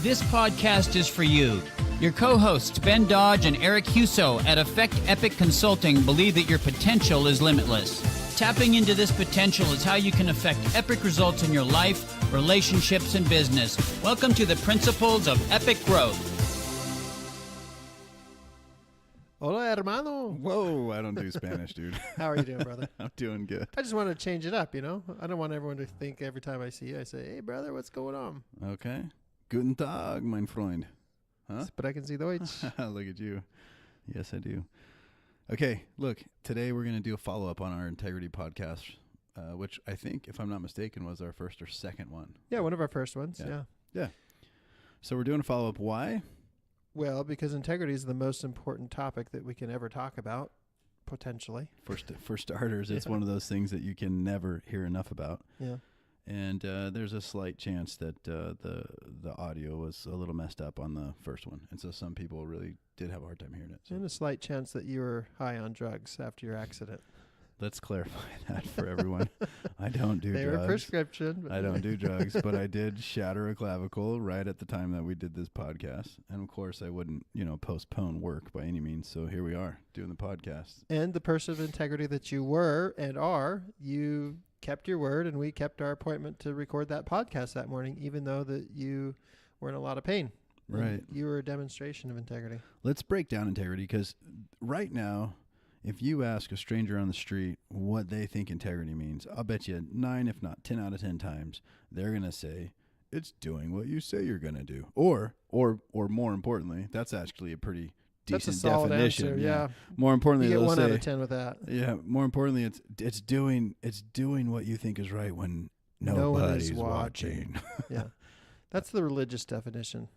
This podcast is for you. Your co-hosts, Ben Dodge and Eric Huso at Effect Epic Consulting, believe that your potential is limitless. Tapping into this potential is how you can affect epic results in your life, relationships, and business. Welcome to the Principles of Epic Growth. Hola, hermano. Whoa, I don't do Spanish, dude. How are you doing, brother? I'm doing good. I just want to change it up, you know? I don't want everyone to think every time I see you, I say, hey, brother, what's going on? Okay. Guten Tag, mein Freund. Huh? But I can see Deutsch. Look at you. Yes, I do. Okay, look, today we're going to do a follow-up on our integrity podcast, which I think, if I'm not mistaken, was our first or second one. Yeah, one of our first ones, yeah. So we're doing a follow-up. Why? Well, because integrity is the most important topic that we can ever talk about, potentially. For starters, it's one of those things that you can never hear enough about. Yeah. And there's a slight chance that the audio was a little messed up on the first one. And so some people really did have a hard time hearing it. So And a slight chance that you were high on drugs after your accident. let's clarify that for everyone. I don't do They drugs. were prescription. I don't do drugs, but I did shatter a clavicle right at the time that we did this podcast. And of course, I wouldn't, postpone work by any means. So here we are doing the podcast. And the person of integrity that you were and are, you kept your word, and we kept our appointment to record that podcast that morning, even though that you were in a lot of pain. Right. And you were a demonstration of integrity. Let's break down integrity, because right now, if you ask a stranger on the street what they think integrity means, I'll bet you 9, if not 10 out of 10 times, they're going to say, it's doing what you say you're going to do. Or more importantly, that's actually a pretty decent That's a solid definition. answer, yeah. More importantly, You get they'll 1 say, out of 10 with that. yeah, more importantly, it's doing what you think is right when nobody's watching. Yeah. That's the religious definition.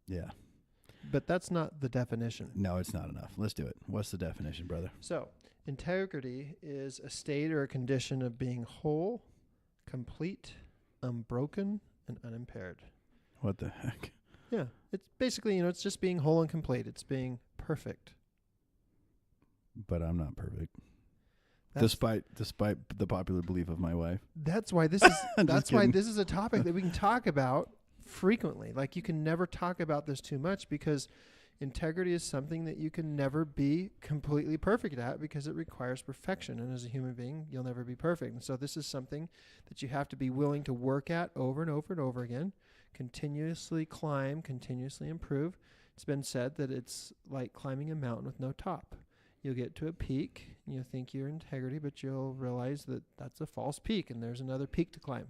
Yeah. But that's not the definition. No, it's not enough. Let's do it. What's the definition, brother? So, integrity is a state or a condition of being whole, complete, unbroken, and unimpaired. What the heck? Yeah. It's basically, it's just being whole and complete. It's being perfect. But I'm not perfect. That's, Despite the popular belief of my wife. that's why this is that's why kidding. this is a topic that we can talk about frequently. Like, you can never talk about this too much, because integrity is something that you can never be completely perfect at, because it requires perfection. And as a human being, you'll never be perfect. And so this is something that you have to be willing to work at over and over and over again, continuously climb, continuously improve. It's been said that it's like climbing a mountain with no top. You'll get to a peak, and you'll think you're integrity, but you'll realize that that's a false peak, and there's another peak to climb.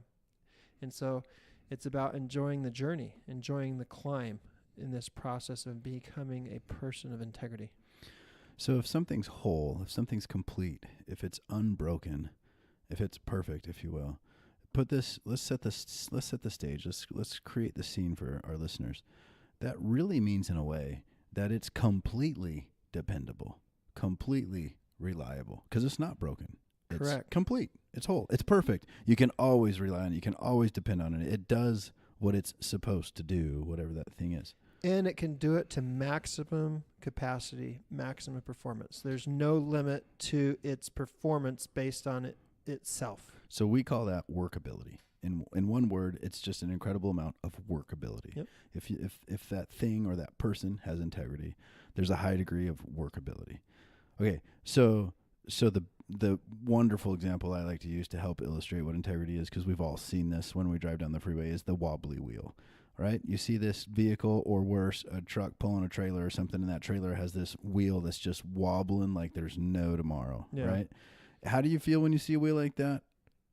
And so it's about enjoying the journey, enjoying the climb in this process of becoming a person of integrity. So if something's whole, if something's complete, if it's unbroken, if it's perfect, if you will, let's set the stage. Let's create the scene for our listeners. That really means, in a way, that it's completely dependable, completely reliable, because it's not broken. It's Correct. complete. It's whole. It's perfect. You can always rely on it. You can always depend on it. It does what it's supposed to do, whatever that thing is. And it can do it to maximum capacity, maximum performance. There's no limit to its performance based on it itself. So we call that workability. In one word, it's just an incredible amount of workability. Yep. If that thing or that person has integrity, there's a high degree of workability. Okay, so the wonderful example I like to use to help illustrate what integrity is, because we've all seen this when we drive down the freeway, is the wobbly wheel, right? You see this vehicle, or worse, a truck pulling a trailer or something, and that trailer has this wheel that's just wobbling like there's no tomorrow, right? How do you feel when you see a wheel like that?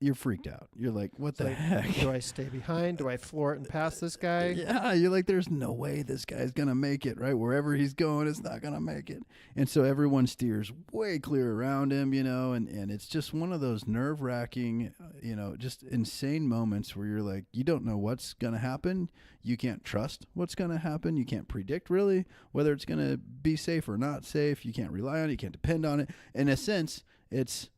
You're freaked out. You're like, what the heck? Do I stay behind? Do I floor it and pass this guy? Yeah, you're like, there's no way this guy's going to make it, right? Wherever he's going, it's not going to make it. And so everyone steers way clear around him, and it's just one of those nerve-wracking, just insane moments where you're like, you don't know what's going to happen. You can't trust what's going to happen. You can't predict, really, whether it's going to be safe or not safe. You can't rely on it. You can't depend on it. In a sense, it's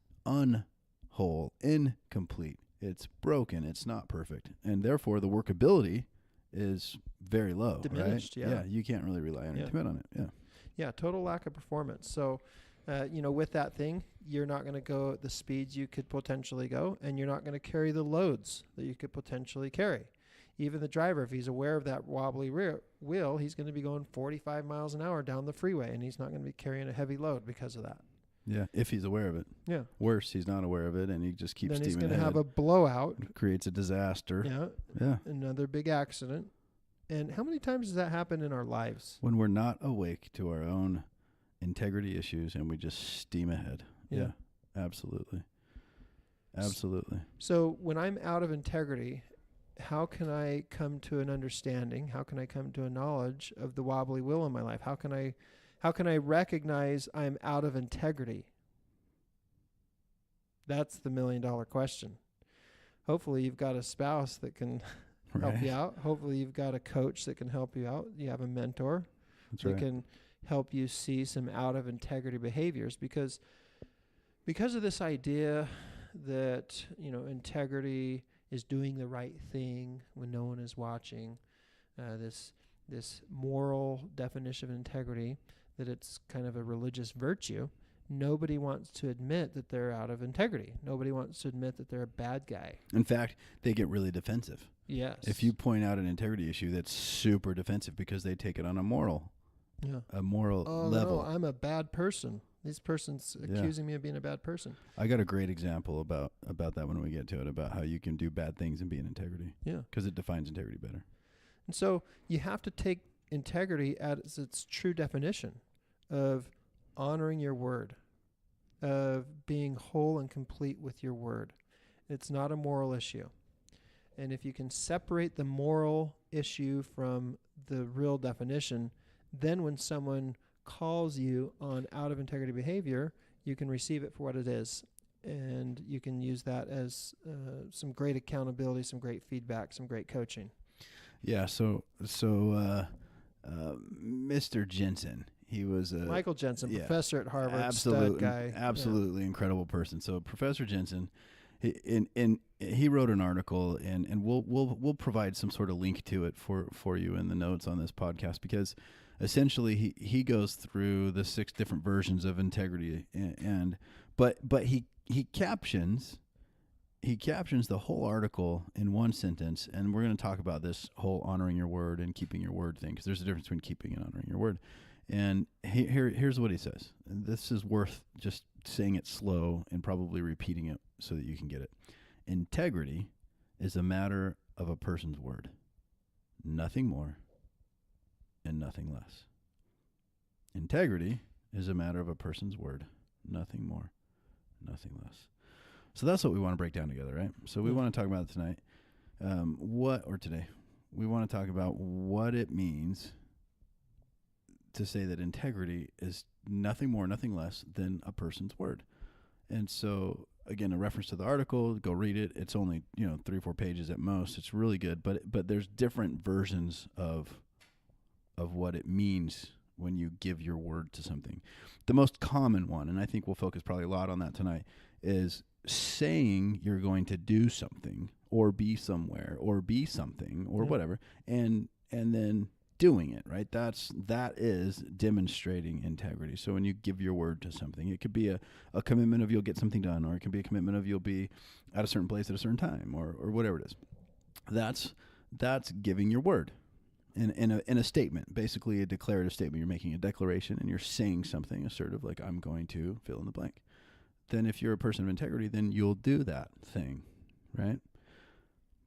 whole, incomplete. It's broken. It's not perfect. And therefore, the workability is very low. Diminished, right? yeah. You can't really rely on it, depend on it. Yeah. Yeah, total lack of performance. So, with that thing, you're not going to go at the speeds you could potentially go, and you're not going to carry the loads that you could potentially carry. even the driver, if he's aware of that wobbly rear wheel, he's going to be going 45 miles an hour down the freeway, and he's not going to be carrying a heavy load because of that. Yeah, if he's aware of it. Yeah. Worse, he's not aware of it, and he just keeps Then he's steaming going to ahead. have a blowout. Creates a disaster. Yeah. Yeah. Another big accident. And how many times does that happen in our lives? When we're not awake to our own integrity issues and we just steam ahead. Yeah. Absolutely. Absolutely. So when I'm out of integrity, how can I come to an understanding? How can I come to a knowledge of the wobbly wheel in my life? How can I recognize I'm out of integrity? That's the $1 million question. Hopefully you've got a spouse that can help you out. Hopefully you've got a coach that can help you out. You have a mentor that can help you see some out of integrity behaviors, because of this idea that, integrity is doing the right thing when no one is watching, this moral definition of integrity, that it's kind of a religious virtue. Nobody wants to admit that they're out of integrity. Nobody wants to admit that they're a bad guy. In fact, they get really defensive. Yes. If you point out an integrity issue, that's super defensive because they take it on a moral level. No, I'm a bad person. This person's accusing me of being a bad person. I got a great example about that when we get to it, about how you can do bad things and be in integrity. Yeah. Because it defines integrity better. And so you have to take integrity as its true definition of honoring your word, of being whole and complete with your word. It's not a moral issue. And if you can separate the moral issue from the real definition, then when someone calls you on out of integrity behavior, you can receive it for what it is. And you can use that as some great accountability, some great feedback, some great coaching. Yeah. So Mr. Jensen, he was Michael Jensen, professor at Harvard, stud guy. Absolutely incredible person. So Professor Jensen, he wrote an article, and we'll provide some sort of link to it for you in the notes on this podcast, because essentially he goes through the 6 different versions of integrity, but he captions the whole article in one sentence. And we're going to talk about this whole honoring your word and keeping your word thing, because there's a difference between keeping and honoring your word. And here's what he says. And this is worth just saying it slow and probably repeating it so that you can get it. Integrity is a matter of a person's word, nothing more and nothing less. Integrity is a matter of a person's word, nothing more, nothing less. So that's what we want to break down together, right? So we want to talk about it tonight. Today. We want to talk about what it means to say that integrity is nothing more, nothing less than a person's word. And so, again, a reference to the article, go read it. It's only, 3 or 4 pages at most. It's really good, but there's different versions of what it means when you give your word to something. The most common one, and I think we'll focus probably a lot on that tonight, is saying you're going to do something or be somewhere or be something or whatever, and then doing it, right? That is demonstrating integrity. So when you give your word to something, it could be a commitment of you'll get something done, or it can be a commitment of you'll be at a certain place at a certain time, or whatever it is. That's giving your word in a statement, basically a declarative statement. You're making a declaration and you're saying something assertive, like I'm going to fill in the blank. Then if you're a person of integrity, then you'll do that thing, right?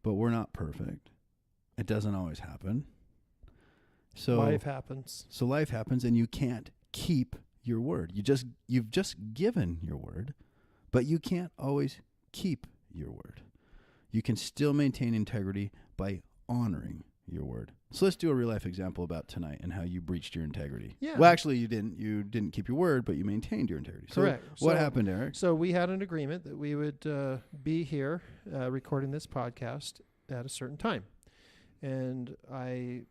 But we're not perfect. It doesn't always happen. So life happens. So life happens, and you can't keep your word. You've just given your word, but you can't always keep your word. You can still maintain integrity by honoring your word. So let's do a real life example about tonight and how you breached your integrity. Yeah. Well, actually, you didn't keep your word, but you maintained your integrity. Correct. So what happened, Eric? So we had an agreement that we would be here recording this podcast at a certain time, and I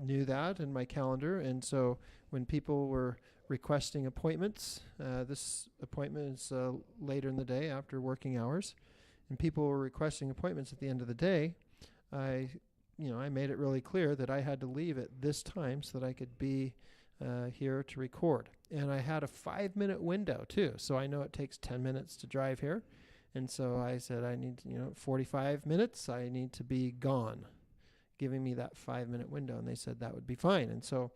knew that in my calendar. And so when people were requesting appointments, this appointment is later in the day after working hours, and people were requesting appointments at the end of the day, I made it really clear that I had to leave at this time so that I could be here to record. And I had a 5-minute window too. So I know it takes 10 minutes to drive here. And so I said, I need, 45 minutes. I need to be gone. giving me that 5-minute window. And they said that would be fine. And so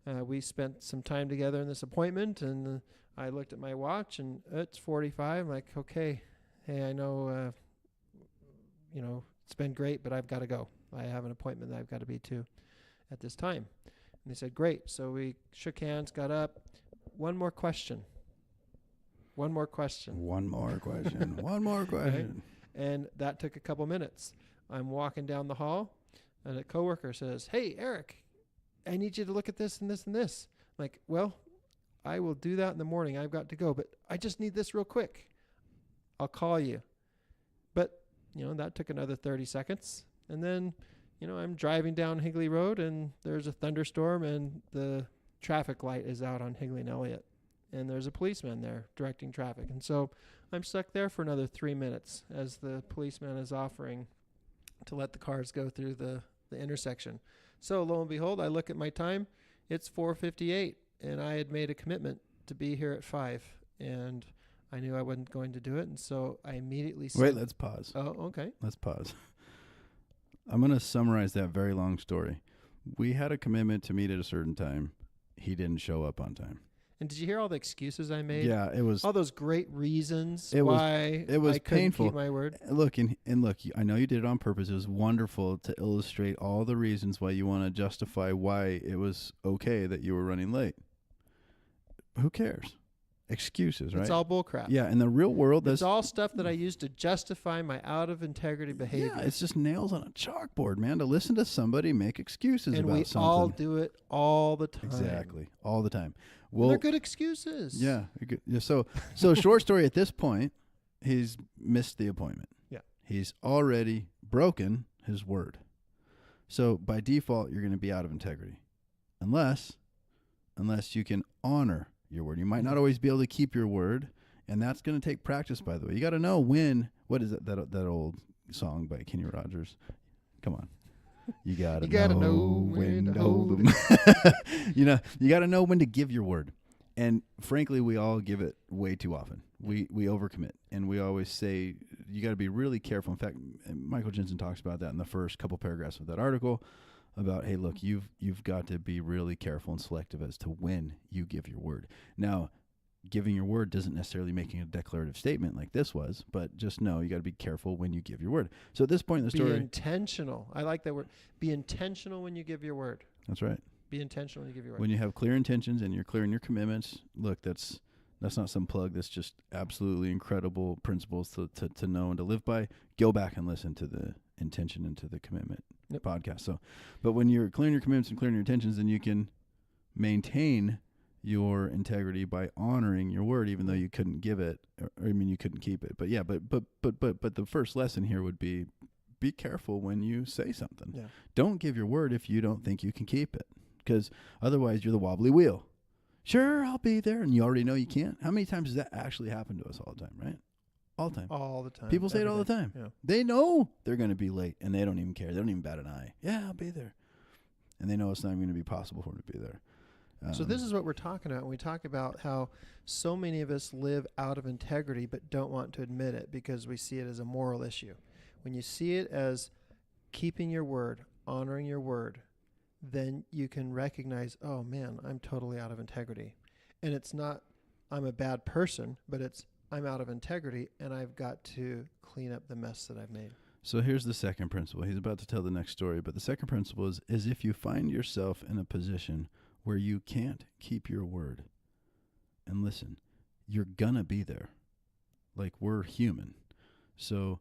we spent some time together in this appointment, and I looked at my watch, and it's 45. I'm like, okay, hey, I know, it's been great, but I've got to go. I have an appointment that I've got to be to at this time. And they said, great. So we shook hands, got up. One more question. One more question. One more question. One more question. Right? And that took a couple minutes. I'm walking down the hall, and a coworker says, hey, Eric, I need you to look at this and this and this. I'm like, well, I will do that in the morning. I've got to go, but I just need this real quick. I'll call you. But, that took another 30 seconds. And then, I'm driving down Higley Road, and there's a thunderstorm, and the traffic light is out on Higley and Elliott. And there's a policeman there directing traffic. And so I'm stuck there for another 3 minutes as the policeman is offering to let the cars go through the intersection. So lo and behold, I look at my time. It's 4:58, and I had made a commitment to be here at 5. And I knew I wasn't going to do it. And so I immediately said... Wait, let's pause. Oh, okay. Let's pause. I'm going to summarize that very long story. We had a commitment to meet at a certain time. He didn't show up on time. And did you hear all the excuses I made? Yeah, it was all those great reasons it why was I couldn't painful. keep my word. Look, and look, I know you did it on purpose. It was wonderful to illustrate all the reasons why you want to justify why it was okay that you were running late. Who cares? Excuses, right? It's all bullcrap. Yeah, in the real world, it's all stuff that I use to justify my out of integrity behavior. Yeah, it's just nails on a chalkboard, man. To listen to somebody make excuses and about something. And we all do it all the time. Exactly, all the time. Well, they're good excuses. Yeah. So short story. At this point, he's missed the appointment. Yeah. He's already broken his word. So by default, you're going to be out of integrity, unless you can honor your word. You might not always be able to keep your word, and that's going to take practice, by the way. You got to know when. What is it, that old song by Kenny Rogers? Come on. You gotta know when to hold them. You got to know when to give your word. And frankly, we all give it way too often. We overcommit, and we always say you got to be really careful. In fact, Michael Jensen talks about that in the first couple paragraphs of that article about, hey, look, you've got to be really careful and selective as to when you give your word. Now, giving your word doesn't necessarily making a declarative statement like this was, but just know you got to be careful when you give your word. So at this point in the story, be intentional. I like that word. Be intentional when you give your word. That's right. Be intentional when you give your word. When you have clear intentions and you're clear in your commitments, look, that's not some plug. That's just absolutely incredible principles to know and to live by. Go back and listen to the intention and to the commitment podcast. So, but when you're clear in your commitments and clear in your intentions, then you can maintain your integrity by honoring your word, even though you couldn't give it, you couldn't keep it. But yeah, but the first lesson here would be careful when you say something. Yeah. Don't give your word if you don't think you can keep it, because otherwise you're the wobbly wheel. Sure, I'll be there, and you already know you can't. How many times does that actually happen to us all the time, right? All the time. All the time. People say it all the time. Yeah. They know they're going to be late, and they don't even care. They don't even bat an eye. Yeah, I'll be there. And they know it's not going to be possible for them to be there. So this is what we're talking about when we talk about how so many of us live out of integrity but don't want to admit it because we see it as a moral issue. When you see it as keeping your word, honoring your word, then you can recognize, oh man, I'm totally out of integrity. And it's not I'm a bad person, but it's I'm out of integrity and I've got to clean up the mess that I've made. So here's the second principle. He's about to tell the next story, but the second principle is if you find yourself in a position where you can't keep your word, and listen, you're gonna be there. Like, we're human. So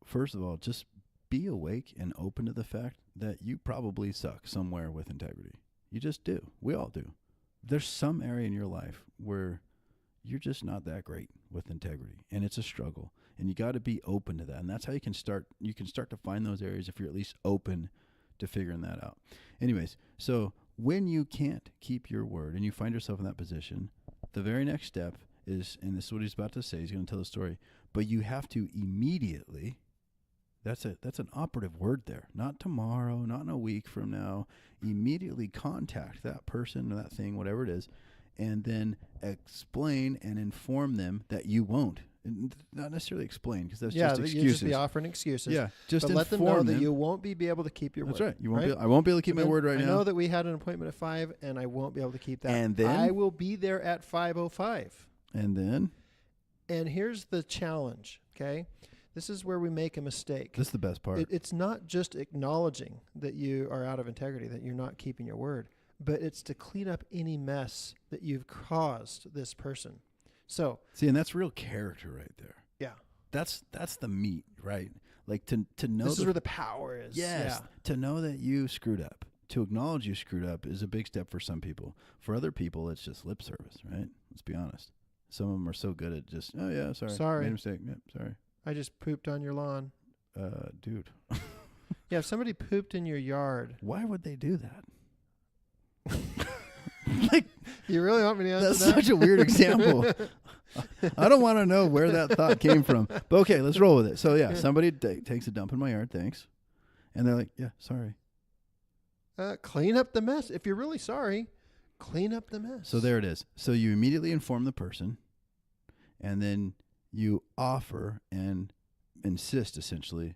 first of all, just be awake and open to the fact that you probably suck somewhere with integrity. You just do. We all do. There's some area in your life where you're just not that great with integrity, and it's a struggle, and you got to be open to that. And that's how you can start to find those areas if you're at least open to figuring that out. Anyways, so when you can't keep your word and you find yourself in that position, the very next step is, and this is what he's about to say, he's going to tell the story, but you have to immediately, that's an operative word there, not tomorrow, not in a week from now, immediately contact that person or that thing, whatever it is, and then explain and inform them that you won't Not necessarily explain, because that's Yeah, just that excuses. you just be offering excuses. Yeah, just but let them know inform that you won't be able to keep your That's word. right. You won't. I won't be able to keep So my word right I now. know that we had an appointment at 5, and I won't be able to keep that. And then? I will be there at 5:05. And then And here's the challenge, okay? This is where we make a mistake. this is the best part. It's not just acknowledging that you are out of integrity, that you're not keeping your word, but it's to clean up any mess that you've caused this person. So, See, and that's real character right there. yeah. That's the meat, right? Like to know This is where the power is. Yes, Yeah. to know that you screwed up, to acknowledge you screwed up is a big step for some people. For other people, it's just lip service, right? Let's be honest. Some of them are so good at just, oh yeah, sorry. Made a mistake. Yep, sorry. I just pooped on your lawn. Dude. Yeah, if somebody pooped in your yard. Why would they do that? Like, You really want me to answer that's that? such a weird example. I don't want to know where that thought came from. But okay, let's roll with it. So yeah, somebody takes a dump in my yard, thanks. And they're like, yeah, sorry. Clean up the mess. If you're really sorry, clean up the mess. So there it is. So you immediately inform the person, and then you offer and insist essentially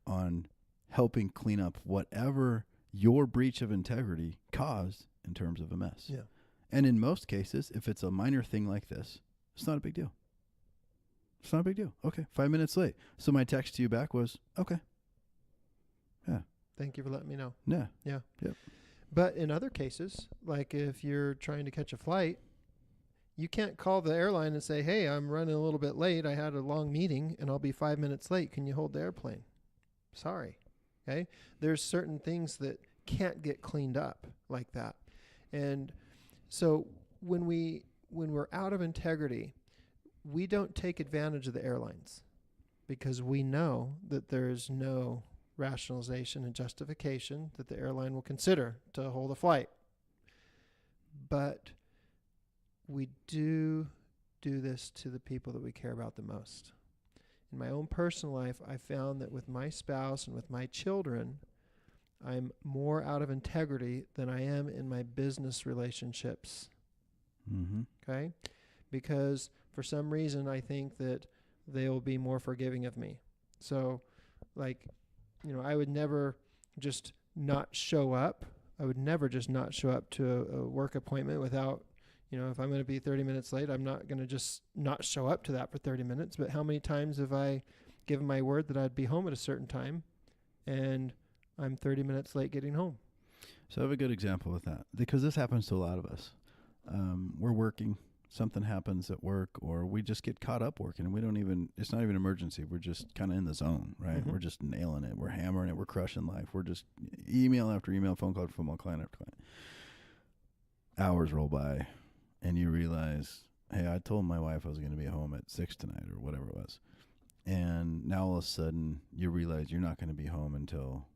on helping clean up whatever your breach of integrity caused in terms of a mess. Yeah. And in most cases, if it's a minor thing like this, it's not a big deal. It's not a big deal. Okay, 5 minutes late. So my text to you back was, okay. Yeah. Thank you for letting me know. Yeah. Yeah. Yep. But in other cases, like if you're trying to catch a flight, you can't call the airline and say, hey, I'm running a little bit late. I had a long meeting and I'll be 5 minutes late. Can you hold the airplane? Sorry. Okay. There's certain things that can't get cleaned up like that. And so when we're out of integrity, we don't take advantage of the airlines because we know that there's no rationalization and justification that the airline will consider to hold a flight. But we do this to the people that we care about the most. In my own personal life, I found that with my spouse and with my children, I'm more out of integrity than I am in my business relationships. Mm-hmm. Okay? Because for some reason, I think that they will be more forgiving of me. So, like, I would never just not show up. I would never just not show up to a work appointment without, if I'm going to be 30 minutes late, I'm not going to just not show up to that for 30 minutes. But how many times have I given my word that I'd be home at a certain time and I'm 30 minutes late getting home? So I have a good example with that because this happens to a lot of us. We're working, something happens at work, or we just get caught up working and it's not even an emergency. We're just kind of in the zone, right? Mm-hmm. We're just nailing it. We're hammering it. We're crushing life. We're just email after email, phone call after phone call, client after client. Hours roll by and you realize, hey, I told my wife I was going to be home at 6 tonight or whatever it was. And now all of a sudden you realize you're not going to be home until,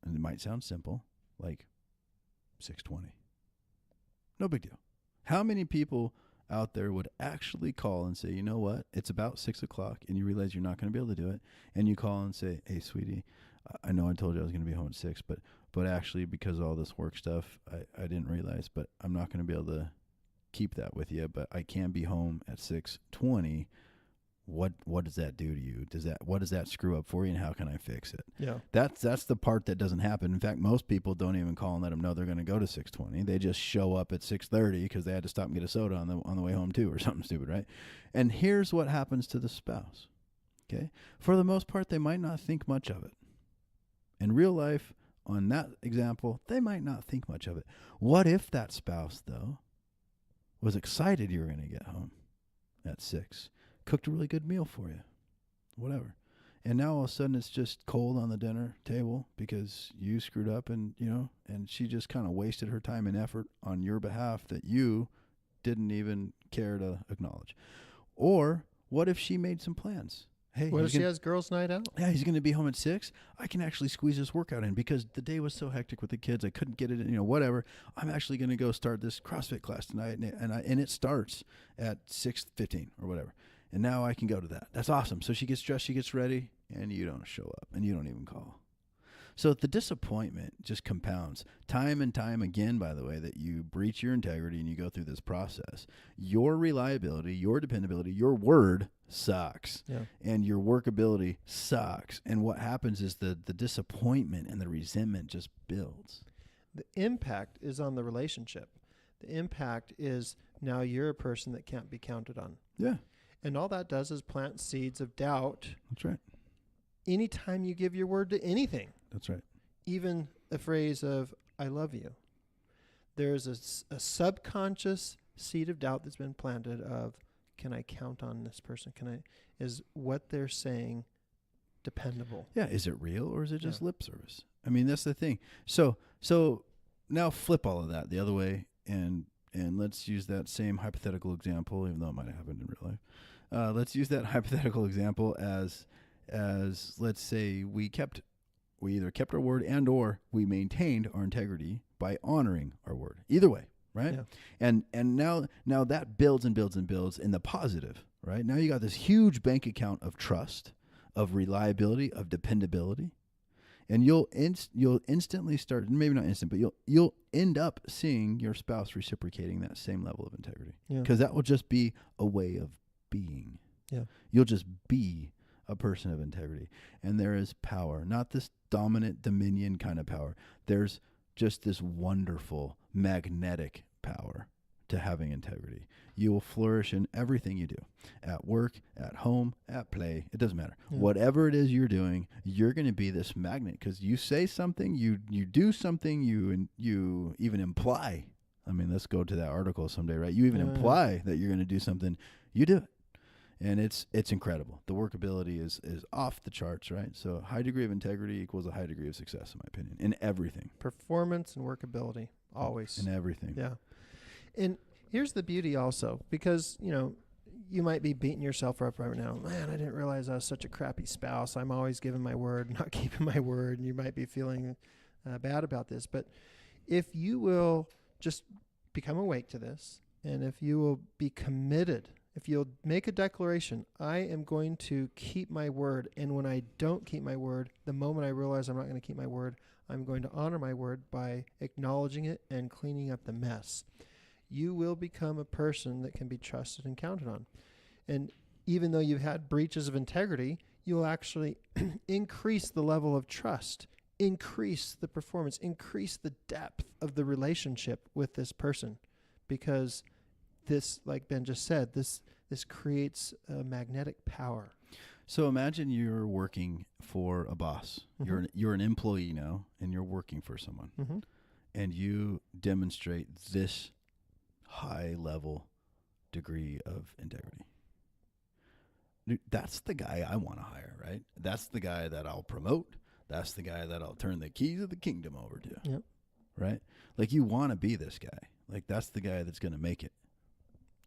and it might sound simple, like 6:20. No big deal. How many people out there would actually call and say, you know what, it's about 6 o'clock and you realize you're not going to be able to do it. And you call and say, hey, sweetie, I know I told you I was going to be home at 6, but actually because of all this work stuff, I didn't realize, but I'm not going to be able to keep that with you, but I can be home at 6:20. What does that do to you? What does that screw up for you, and how can I fix it? Yeah. That's the part that doesn't happen. In fact, most people don't even call and let them know they're going to go to 6:20. They just show up at 6:30 because they had to stop and get a soda on the way home too, or something stupid, right? And here's what happens to the spouse. Okay, for the most part, they might not think much of it. In real life, on that example, they might not think much of it. What if that spouse, though, was excited you were going to get home at 6, cooked a really good meal for you, whatever, and now all of a sudden it's just cold on the dinner table because you screwed up and she just kind of wasted her time and effort on your behalf that you didn't even care to acknowledge? Or what if she made some plans? Hey, what if she has girls' night out? Yeah, he's going to be home at 6. I can actually squeeze this workout in because the day was so hectic with the kids. I couldn't get it in, whatever. I'm actually going to go start this CrossFit class tonight, and it starts at 6:15 or whatever. And now I can go to that. That's awesome. So she gets dressed, she gets ready, and you don't show up, and you don't even call. So the disappointment just compounds time and time again, by the way, that you breach your integrity and you go through this process. Your reliability, your dependability, your word sucks. Yeah. And your workability sucks. And what happens is the disappointment and the resentment just builds. The impact is on the relationship. The impact is now you're a person that can't be counted on. Yeah. And all that does is plant seeds of doubt. That's right. Anytime you give your word to anything, That's right. even the phrase of, I love you, there's a subconscious seed of doubt that's been planted of, can I count on this person? Is what they're saying dependable? Yeah. Is it real or is it just Yeah. lip service? I mean, that's the thing. So now flip all of that the other way and let's use that same hypothetical example, even though it might have happened in real life. Let's use that hypothetical example as let's say we either kept our word and or we maintained our integrity by honoring our word. Either way, right? Yeah. And now that builds and builds and builds in the positive, right? Now you got this huge bank account of trust, of reliability, of dependability. And you'll instantly start, maybe not instant, but you'll end up seeing your spouse reciprocating that same level of integrity. Yeah. Because that will just be a way of being. Yeah. You'll just be a person of integrity. And there is power, not this dominant dominion kind of power. There's just this wonderful magnetic power to having integrity. You will flourish in everything you do, at work, at home, at play. It doesn't matter. Yeah. Whatever it is you're doing, you're going to be this magnet because you say something, you do something, you even imply. I mean, let's go to that article someday, right? You even imply that you're going to do something, you do it. And it's incredible. The workability is off the charts, right? So a high degree of integrity equals a high degree of success, in my opinion, in everything. Performance and workability, always. In everything. Yeah. And here's the beauty also, because, you might be beating yourself up right now. Man, I didn't realize I was such a crappy spouse. I'm always giving my word, not keeping my word. And you might be feeling bad about this. But if you will just become awake to this, and if you will be committed, if you'll make a declaration, I am going to keep my word. And when I don't keep my word, the moment I realize I'm not going to keep my word, I'm going to honor my word by acknowledging it and cleaning up the mess. You will become a person that can be trusted and counted on. And even though you've had breaches of integrity, you'll actually increase the level of trust, increase the performance, increase the depth of the relationship with this person. Because this, like Ben just said, this creates a magnetic power. So imagine you're working for a boss. Mm-hmm. You're an employee now, and you're working for someone. Mm-hmm. And you demonstrate this high level degree of integrity. Dude, that's the guy I want to hire, right? That's the guy that I'll promote. That's the guy that I'll turn the keys of the kingdom over to. Yep. Right? Like you want to be this guy. Like that's the guy that's going to make it.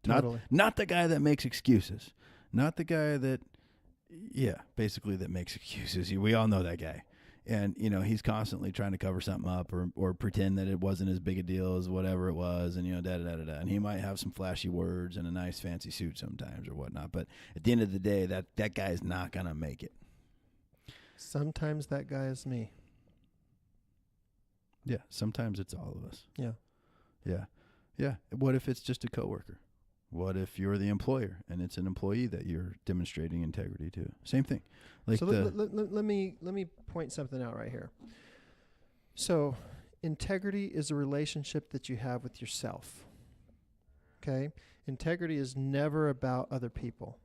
Totally. Not the guy that makes excuses. Not the guy that, basically that makes excuses. We all know that guy. And, he's constantly trying to cover something up or pretend that it wasn't as big a deal as whatever it was. And, da-da-da-da-da. And he might have some flashy words and a nice fancy suit sometimes or whatnot. But at the end of the day, that guy's not going to make it. Sometimes that guy is me. Yeah. Sometimes it's all of us. Yeah. Yeah. Yeah. What if it's just a coworker? What if you're the employer and it's an employee that you're demonstrating integrity to? Same thing. Like so let me point something out right here. So integrity is a relationship that you have with yourself. Okay? Integrity is never about other people.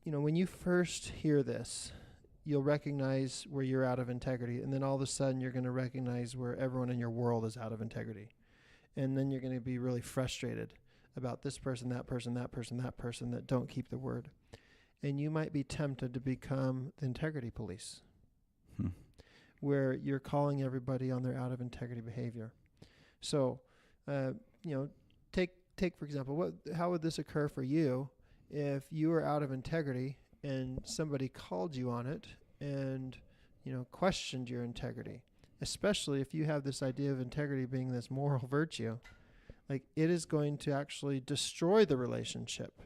When you first hear this, you'll recognize where you're out of integrity, and then all of a sudden you're going to recognize where everyone in your world is out of integrity. And then you're going to be really frustrated about this person, that person, that person, that person that don't keep the word. And you might be tempted to become the integrity police, where you're calling everybody on their out of integrity behavior. So, take for example, how would this occur for you if you were out of integrity and somebody called you on it and, questioned your integrity? Especially if you have this idea of integrity being this moral virtue, like it is going to actually destroy the relationship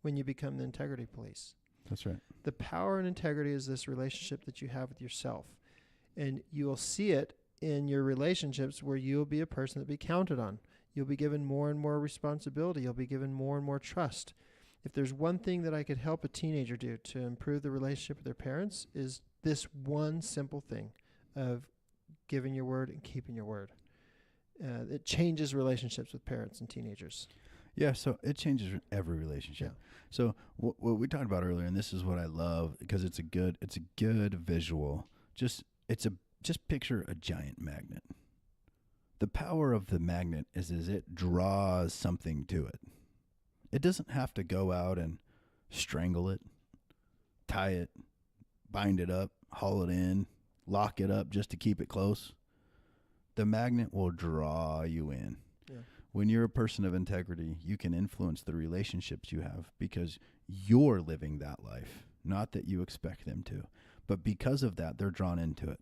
when you become the integrity police. That's right. The power and integrity is this relationship that you have with yourself. And you will see it in your relationships where you'll be a person that be counted on. You'll be given more and more responsibility. You'll be given more and more trust. If there's one thing that I could help a teenager do to improve the relationship with their parents is this one simple thing of giving your word and keeping your word. It changes relationships with parents and teenagers. Yeah, so it changes every relationship. Yeah. So what we talked about earlier, and this is what I love because it's a good visual. Just picture a giant magnet. The power of the magnet is it draws something to it. It doesn't have to go out and strangle it, tie it, bind it up, haul it in, lock it up just to keep it close. The magnet will draw you in. Yeah. When you're a person of integrity, you can influence the relationships you have because you're living that life, not that you expect them to. But because of that, they're drawn into it.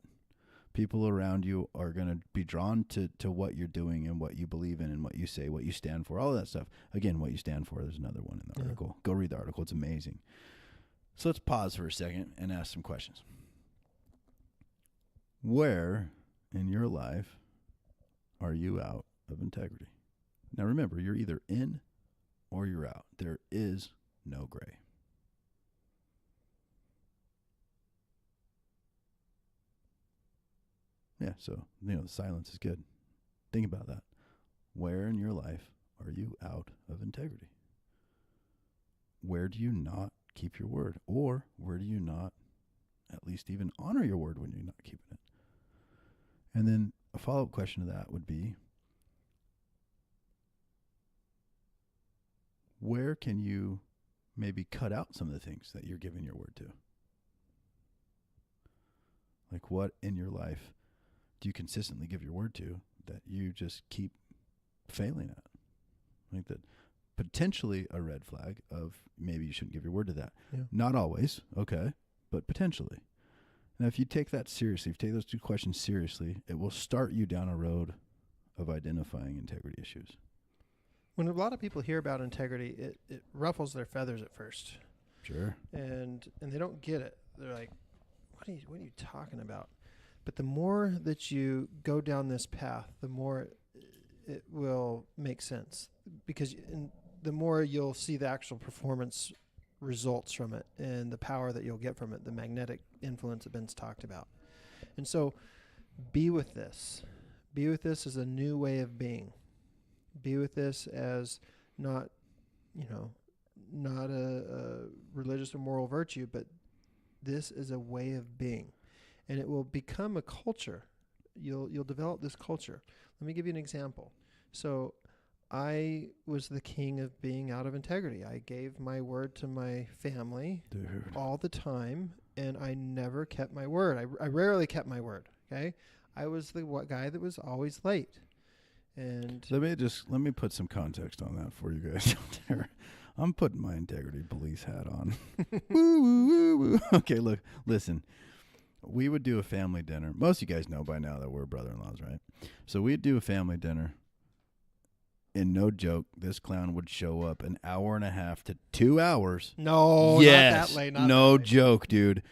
People around you are going to be drawn to what you're doing and what you believe in and what you say, what you stand for, all of that stuff. Again, what you stand for, there's another one in the article. Go read the article. It's amazing. So let's pause for a second and ask some questions. Where in your life are you out of integrity? Now remember, you're either in or you're out. There is no gray. Yeah, so, the silence is good. Think about that. Where in your life are you out of integrity? Where do you not keep your word? Or where do you not at least even honor your word when you're not keeping it? And then a follow-up question to that would be, where can you maybe cut out some of the things that you're giving your word to? Like what in your life do you consistently give your word to that you just keep failing at? Like that potentially a red flag of maybe you shouldn't give your word to that. Yeah. Not always, okay, but potentially. Now, if you take that seriously, if you take those two questions seriously, it will start you down a road of identifying integrity issues. When a lot of people hear about integrity, it ruffles their feathers at first. Sure. And they don't get it. They're like, what are you talking about? But the more that you go down this path, the more it will make sense. Because the more you'll see the actual performance results from it and the power that you'll get from it, the magnetic influence that Ben's talked about. And so be with this. Be with this as a new way of being. Be with this as not a religious or moral virtue, but this is a way of being. And it will become a culture. You'll develop this culture. Let me give you an example. So I was the king of being out of integrity. I gave my word to my family all the time, and I never kept my word. I rarely kept my word, okay? I was the guy that was always late. And let me put some context on that for you guys out there. I'm putting my integrity police hat on. Woo, woo, woo, woo. Okay, look, listen. We would do a family dinner. Most of you guys know by now that we're brother-in-laws, right? So we'd do a family dinner. And no joke, this clown would show up an hour and a half to 2 hours. No, yes, not that late. No joke, dude.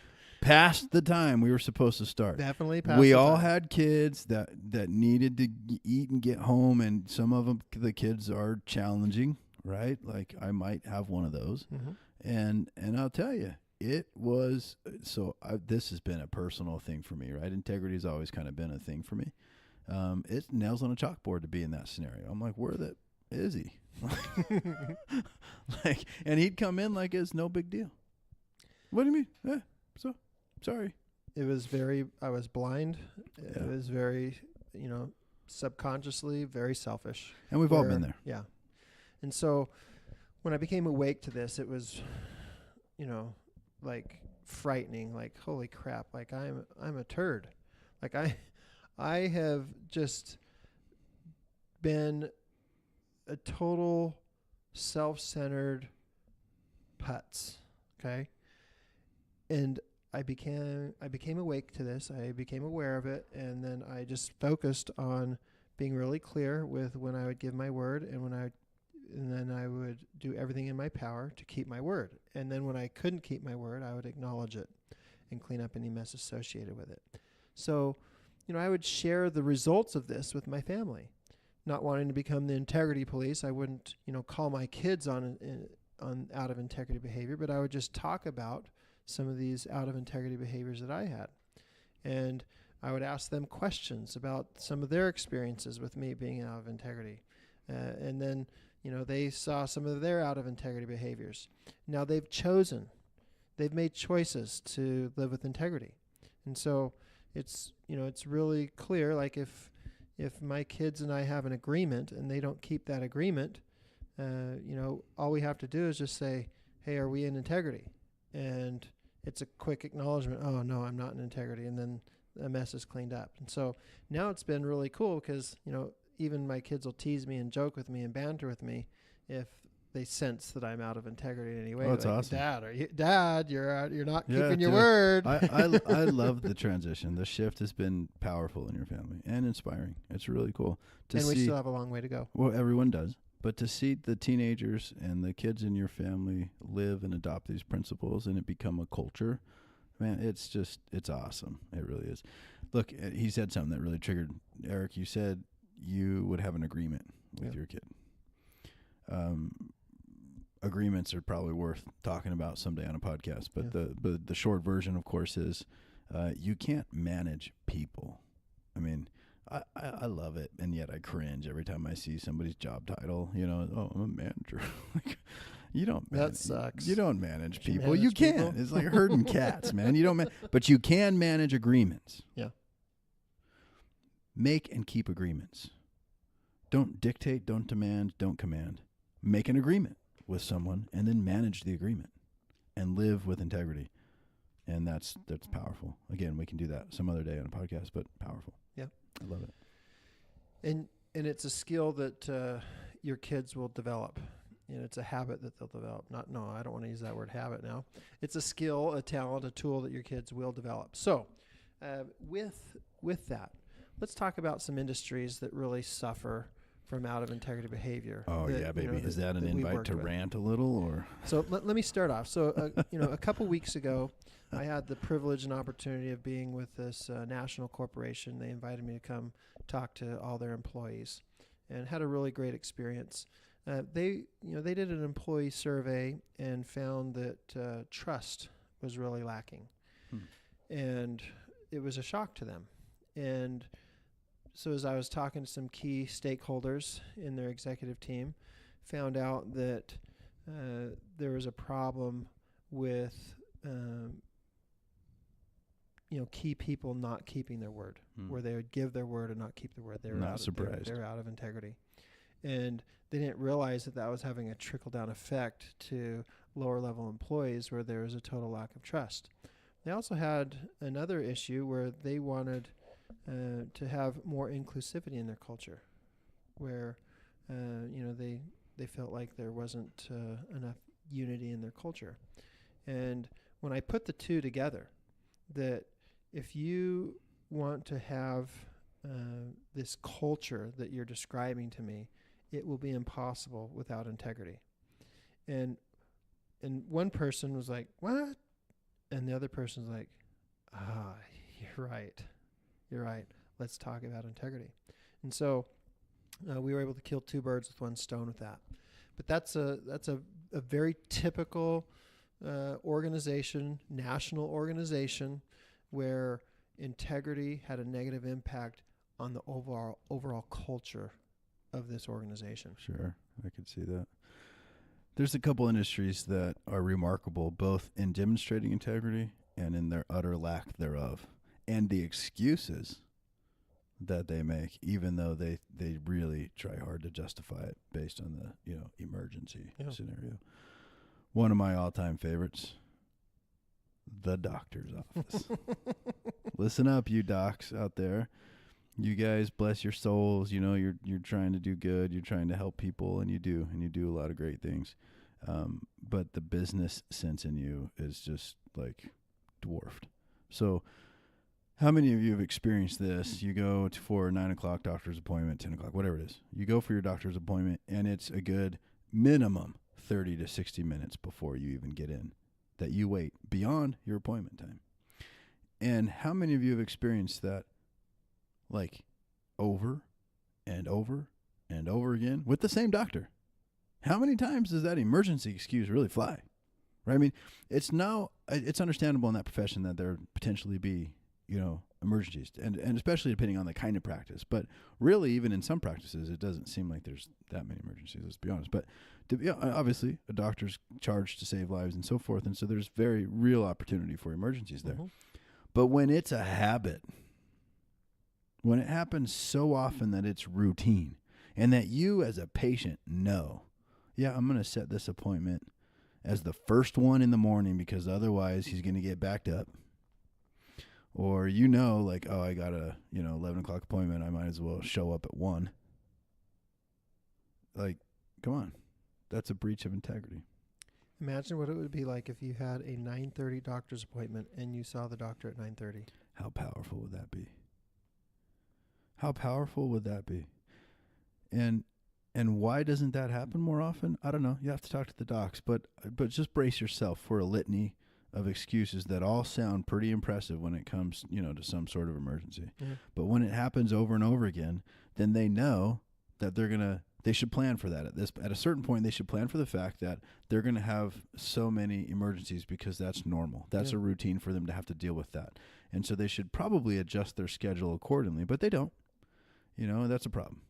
Past the time we were supposed to start. Definitely past We the all time. had kids that needed to eat and get home, and some of them, the kids are challenging, right? Like I might have one of those. Mm-hmm. And I'll tell you, it was, this has been a personal thing for me, right? Integrity has always kind of been a thing for me. It's nails on a chalkboard to be in that scenario. I'm like, where is he? Like, and he'd come in like it's no big deal. What do you mean? So sorry. It was I was blind. It was very, subconsciously very selfish. And we've all been there. Yeah. And so when I became awake to this, it was, like frightening, like, holy crap, like I'm a turd. Like I have just been a total self-centered putz, okay? And I became awake to this. I became aware of it, and then I just focused on being really clear with when I would give my word and when I would then I would do everything in my power to keep my word. And then when I couldn't keep my word, I would acknowledge it and clean up any mess associated with it. So, I would share the results of this with my family. Not wanting to become the integrity police, I wouldn't, call my kids on out of integrity behavior, but I would just talk about some of these out of integrity behaviors that I had. And I would ask them questions about some of their experiences with me being out of integrity. And then, they saw some of their out of integrity behaviors. Now they've made choices to live with integrity. And so it's really clear, like if my kids and I have an agreement and they don't keep that agreement, all we have to do is just say, hey, are we in integrity? And it's a quick acknowledgement. Oh, no, I'm not in integrity. And then the mess is cleaned up. And so now it's been really cool because, even my kids will tease me and joke with me and banter with me if they sense that I'm out of integrity in any way. Oh, that's awesome. Dad, you're not keeping your word. I love the transition. The shift has been powerful in your family and inspiring. It's really cool to see. And we still have a long way to go. Well, everyone does. But to see the teenagers and the kids in your family live and adopt these principles and it become a culture, man, it's awesome. It really is. Look, he said something that really triggered. Eric, you said you would have an agreement with your kid. Agreements are probably worth talking about someday on a podcast, but the short version, of course, is you can't manage people. I mean, I love it, and yet I cringe every time I see somebody's job title. Oh, I'm a manager. Like, you don't. That sucks. You don't manage people. You can't. It's like herding cats, man. You don't. But you can manage agreements. Yeah. Make and keep agreements. Don't dictate. Don't demand. Don't command. Make an agreement with someone, and then manage the agreement, and live with integrity. And that's powerful. Again, we can do that some other day on a podcast, but powerful. Yeah. I love it. And it's a skill that your kids will develop. It's a habit that they'll develop. I don't want to use that word habit now. It's a skill, a talent, a tool that your kids will develop. So with that, let's talk about some industries that really suffer from out of integrity behavior. Oh, yeah, baby. Is that an invite to rant a little? Or So let me start off. So, a couple weeks ago, I had the privilege and opportunity of being with this national corporation. They invited me to come talk to all their employees and had a really great experience. They did an employee survey and found that trust was really lacking. And it was a shock to them. And so as I was talking to some key stakeholders in their executive team, found out that there was a problem with key people not keeping their word, where they would give their word and not keep their word. They were not surprised. They're out of integrity. And they didn't realize that was having a trickle-down effect to lower-level employees where there was a total lack of trust. They also had another issue where they wanted to have more inclusivity in their culture, where they felt like there wasn't enough unity in their culture. And when I put the two together, that if you want to have this culture that you're describing to me, it will be impossible without integrity. And one person was like, what? And the other person's like, you're right. Let's talk about integrity. And so we were able to kill two birds with one stone with that. But that's a very typical organization, national organization, where integrity had a negative impact on the overall culture of this organization. Sure, I could see that. There's a couple industries that are remarkable, both in demonstrating integrity and in their utter lack thereof, and the excuses that they make, even though they really try hard to justify it based on the emergency scenario. One of my all-time favorites, the doctor's office. Listen up, you docs out there. You guys, bless your souls. You're trying to do good. You're trying to help people, and you do a lot of great things. But the business sense in you is just like dwarfed. So how many of you have experienced this? You go for a 9 o'clock doctor's appointment, 10 o'clock, whatever it is. You go for your doctor's appointment, and it's a good minimum 30 to 60 minutes before you even get in, that you wait beyond your appointment time. And how many of you have experienced that, like, over and over and over again with the same doctor? How many times does that emergency excuse really fly? Right? I mean, it's understandable in that profession that there potentially be, emergencies, and especially depending on the kind of practice. But really, even in some practices, it doesn't seem like there's that many emergencies, let's be honest. But obviously, a doctor's charged to save lives and so forth, and so there's very real opportunity for emergencies there. But when it's a habit, when it happens so often that it's routine, and that you as a patient know, I'm going to set this appointment as the first one in the morning because otherwise he's going to get backed up. Or like, oh, I got a 11 o'clock appointment, I might as well show up at 1. Like, come on. That's a breach of integrity. Imagine what it would be like if you had a 9:30 doctor's appointment and you saw the doctor at 9:30. How powerful would that be? How powerful would that be? And why doesn't that happen more often? I don't know. You have to talk to the docs, but just brace yourself for a litany of excuses that all sound pretty impressive when it comes, to some sort of emergency. Mm-hmm. But when it happens over and over again, then they know that they should plan for that. At a certain point, they should plan for the fact that they're going to have so many emergencies because that's normal. That's a routine for them to have to deal with that. And so they should probably adjust their schedule accordingly, but they don't. That's a problem.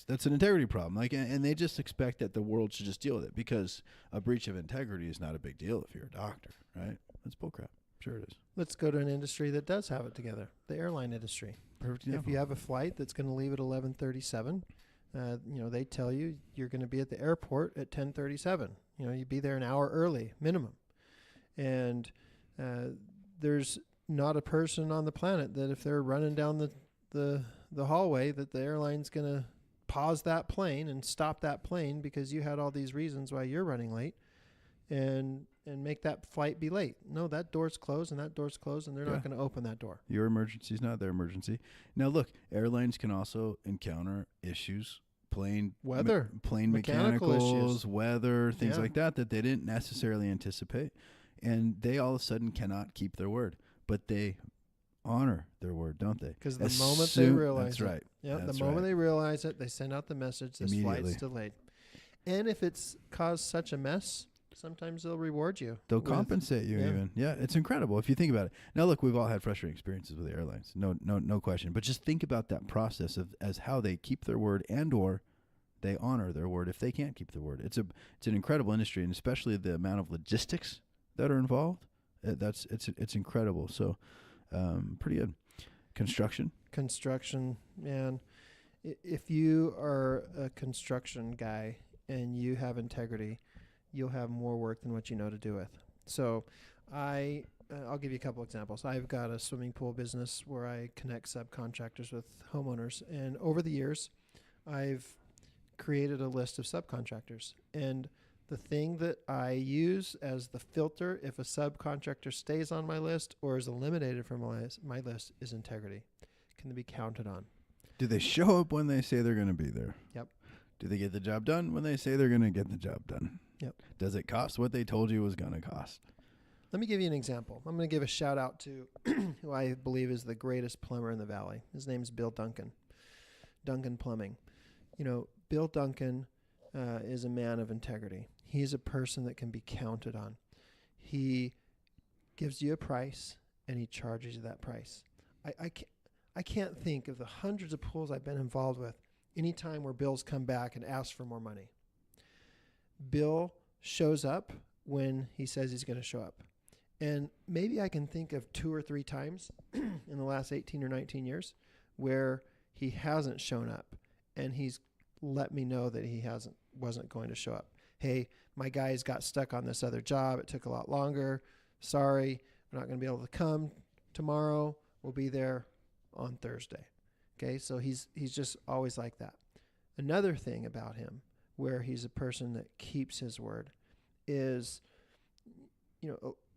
That's an integrity problem. Like, and they just expect that the world should just deal with it because a breach of integrity is not a big deal if you're a doctor, right? That's bullcrap. Sure it is. Let's go to an industry that does have it together, the airline industry. Perfect example. If you have a flight that's going to leave at 11:37, they tell you you're going to be at the airport at 10:37. You'd be there an hour early, minimum. And there's not a person on the planet that if they're running down the hallway that the airline's going to pause that plane and stop that plane because you had all these reasons why you're running late and make that flight be late. No, that door's closed and that door's closed and they're not going to open that door. Your emergency is not their emergency. Now, look, airlines can also encounter issues, plane mechanical mechanicals, issues, weather, things like that they didn't necessarily anticipate. And they all of a sudden cannot keep their word. But they honor their word, don't they? Because the moment they realize that's right. Yeah, that's the moment right. they realize it, they send out the message, this flight's delayed. And if it's caused such a mess, sometimes they'll reward you. They'll compensate you even. Yeah, it's incredible if you think about it. Now, look, we've all had frustrating experiences with the airlines. No question. But just think about that process as how they keep their word and or they honor their word if they can't keep their word. It's an incredible industry, and especially the amount of logistics that are involved. It's incredible. So, pretty good. Construction, man. If you are a construction guy and you have integrity, you'll have more work than what you know to do with. So I'll give you a couple examples. I've got a swimming pool business where I connect subcontractors with homeowners. And over the years, I've created a list of subcontractors. And the thing that I use as the filter if a subcontractor stays on my list or is eliminated from my list is integrity. Can they be counted on? Do they show up when they say they're going to be there? Yep. Do they get the job done when they say they're going to get the job done? Yep. Does it cost what they told you it was going to cost? Let me give you an example. I'm going to give a shout out to who I believe is the greatest plumber in the valley. His name's Bill Duncan. Duncan Plumbing. Bill Duncan is a man of integrity. He's a person that can be counted on. He gives you a price and he charges you that price. I can't think of the hundreds of pools I've been involved with any time where Bill's come back and asked for more money. Bill shows up when he says he's going to show up. And maybe I can think of 2 or 3 times in the last 18 or 19 years where he hasn't shown up and he's let me know that he wasn't going to show up. Hey, my guys got stuck on this other job. It took a lot longer. Sorry, we're not going to be able to come tomorrow. We'll be there on Thursday. Okay, so he's just always like that. Another thing about him where he's a person that keeps his word is,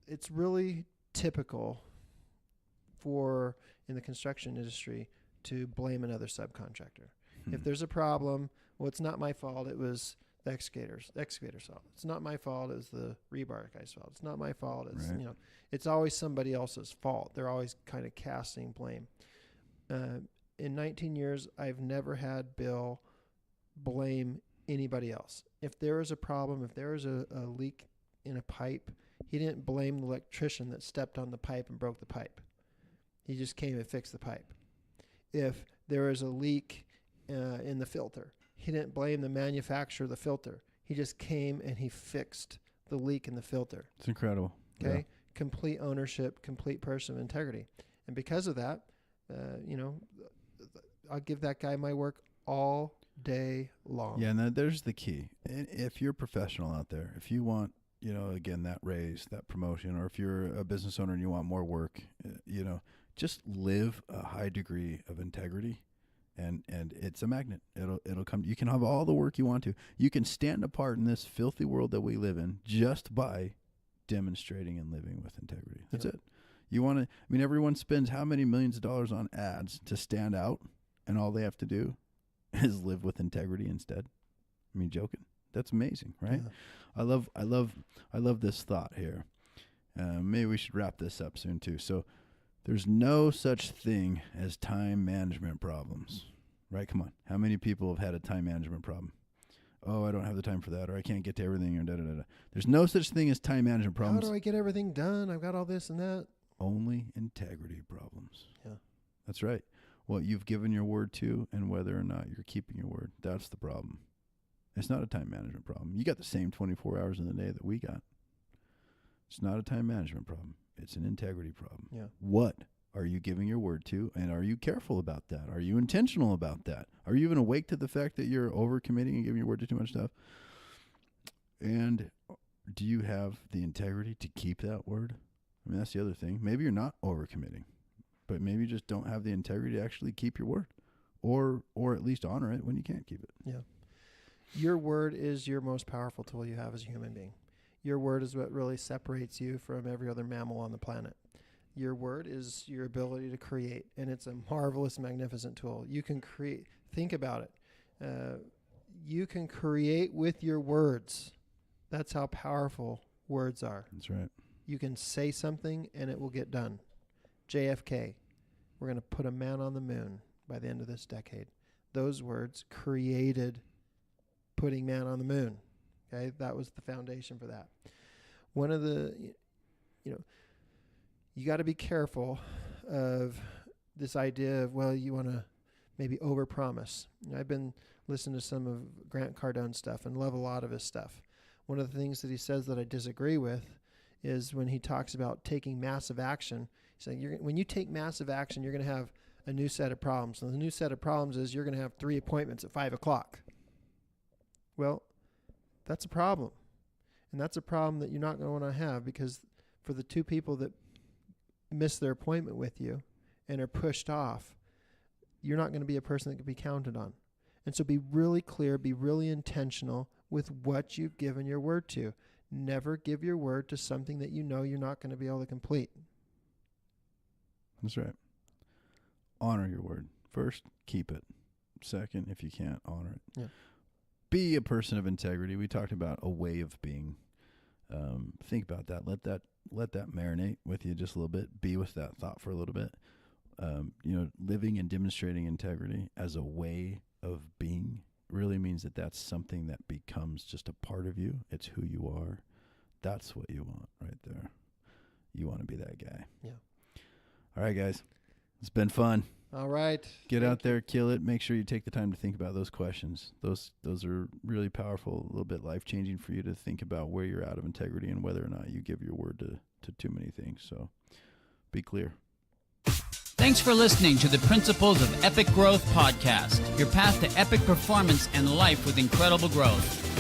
it's really typical in the construction industry to blame another subcontractor. If there's a problem, well, it's not my fault. It was the excavator saw. It's not my fault. It was the rebar guy's fault. It's not my fault. It's Right. it's always somebody else's fault. They're always kind of casting blame. In 19 years, I've never had Bill blame anybody else. If there was a problem, if there was a leak in a pipe, he didn't blame the electrician that stepped on the pipe and broke the pipe. He just came and fixed the pipe. If there was a leak in the filter, he didn't blame the manufacturer of the filter. He just came and he fixed the leak in the filter. It's incredible. Okay? Yeah. Complete ownership, complete person of integrity. And because of that, I'll give that guy my work all day long. Yeah, and there's the key. If you're a professional out there, if you want, again, that raise, that promotion, or if you're a business owner and you want more work, just live a high degree of integrity, and it's a magnet. It'll come. You can have all the work you want to. You can stand apart in this filthy world that we live in just by demonstrating and living with integrity. That's it. You want to, everyone spends how many millions of dollars on ads to stand out, and all they have to do is live with integrity instead. Joking. That's amazing, right? Yeah. I love this thought here. Maybe we should wrap this up soon too. So there's no such thing as time management problems, right? Come on. How many people have had a time management problem? Oh, I don't have the time for that, or I can't get to everything, or da-da-da-da. There's no such thing as time management problems. How do I get everything done? I've got all this and that. Only integrity problems. Yeah. That's right. What you've given your word to and whether or not you're keeping your word. That's the problem. It's not a time management problem. You got the same 24 hours in the day that we got. It's not a time management problem. It's an integrity problem. Yeah. What are you giving your word to, and are you careful about that? Are you intentional about that? Are you even awake to the fact that you're overcommitting and giving your word to too much stuff? And do you have the integrity to keep that word? That's the other thing. Maybe you're not overcommitting, but maybe you just don't have the integrity to actually keep your word, or at least honor it when you can't keep it. Yeah. Your word is your most powerful tool you have as a human being. Your word is what really separates you from every other mammal on the planet. Your word is your ability to create, and it's a marvelous, magnificent tool. You can create. Think about it. You can create with your words. That's how powerful words are. That's right. You can say something, and it will get done. JFK, we're going to put a man on the moon by the end of this decade. Those words created putting man on the moon. Okay, that was the foundation for that. One of the, you got to be careful of this idea of, you want to maybe overpromise. I've been listening to some of Grant Cardone's stuff and love a lot of his stuff. One of the things that he says that I disagree with is when he talks about taking massive action. He's saying when you take massive action, you're going to have a new set of problems. And the new set of problems is you're going to have 3 appointments at 5 o'clock. Well, that's a problem. And that's a problem that you're not going to want to have, because for the 2 people that miss their appointment with you and are pushed off, you're not going to be a person that can be counted on. And so be really clear, be really intentional with what you've given your word to. Never give your word to something that you know you're not going to be able to complete. That's right. Honor your word. First, keep it. Second, if you can't, honor it. Yeah. Be a person of integrity. We talked about a way of being. Think about that. Let that marinate with you just a little bit. Be with that thought for a little bit. Living and demonstrating integrity as a way of being really means that that's something that becomes just a part of you. It's who you are. That's what you want right there. You want to be that guy. Yeah. All right, guys. It's been fun. All right. Get out there, kill it. Make sure you take the time to think about those questions. Those are really powerful, a little bit life-changing for you to think about where you're out of integrity and whether or not you give your word to too many things. So be clear. Thanks for listening to the Principles of Epic Growth podcast, your path to epic performance and life with incredible growth.